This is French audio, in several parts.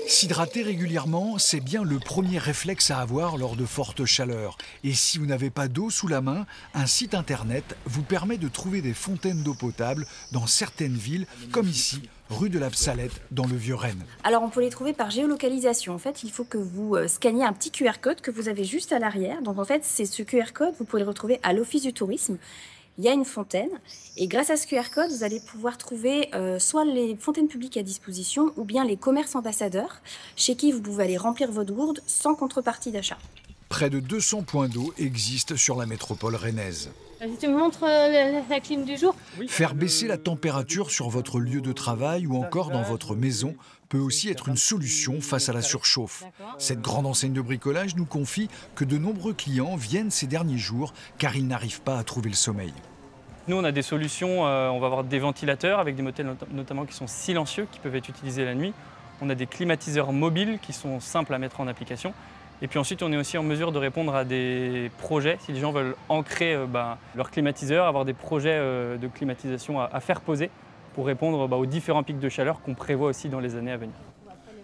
S'hydrater régulièrement, c'est bien le premier réflexe à avoir lors de fortes chaleurs. Et si vous n'avez pas d'eau sous la main, un site internet vous permet de trouver des fontaines d'eau potable dans certaines villes, comme ici, rue de la Salette, dans le Vieux-Rennes. Alors, on peut les trouver par géolocalisation. En fait, il faut que vous scanniez un petit QR code que vous avez juste à l'arrière. Donc, en fait, c'est ce QR code, vous pouvez le retrouver à l'Office du tourisme. Il y a une fontaine et grâce à ce QR code, vous allez pouvoir trouver soit les fontaines publiques à disposition ou bien les commerces ambassadeurs chez qui vous pouvez aller remplir vos gourdes sans contrepartie d'achat. Près de 200 points d'eau existent sur la métropole rennaise. Si tu me montres la clim du jour. Faire baisser la température sur votre lieu de travail ou encore dans votre maison peut aussi être une solution face à la surchauffe. Cette grande enseigne de bricolage nous confie que de nombreux clients viennent ces derniers jours car ils n'arrivent pas à trouver le sommeil. Nous, on a des solutions, on va avoir des ventilateurs avec des modèles notamment qui sont silencieux, qui peuvent être utilisés la nuit. On a des climatiseurs mobiles qui sont simples à mettre en application. Et puis ensuite, on est aussi en mesure de répondre à des projets. Si les gens veulent ancrer leur climatiseur, avoir des projets de climatisation à faire poser pour répondre aux différents pics de chaleur qu'on prévoit aussi dans les années à venir.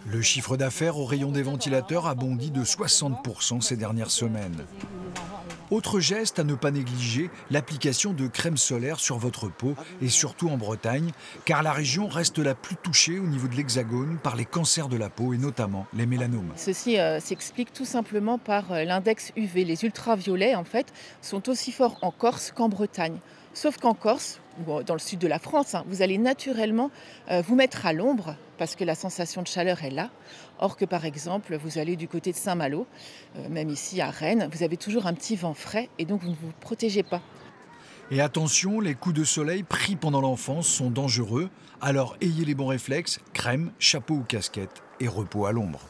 Le chiffre d'affaires au rayon des ventilateurs a bondi de 60% ces dernières semaines. Autre geste à ne pas négliger, l'application de crème solaire sur votre peau et surtout en Bretagne, car la région reste la plus touchée au niveau de l'Hexagone par les cancers de la peau et notamment les mélanomes. Ceci s'explique tout simplement par l'index UV. Les ultraviolets, en fait, sont aussi forts en Corse qu'en Bretagne. Sauf qu'en Corse, ou dans le sud de la France, vous allez naturellement vous mettre à l'ombre parce que la sensation de chaleur est là. Or que par exemple, vous allez du côté de Saint-Malo, même ici à Rennes, vous avez toujours un petit vent frais et donc vous ne vous protégez pas. Et attention, les coups de soleil pris pendant l'enfance sont dangereux, alors ayez les bons réflexes, crème, chapeau ou casquette et repos à l'ombre.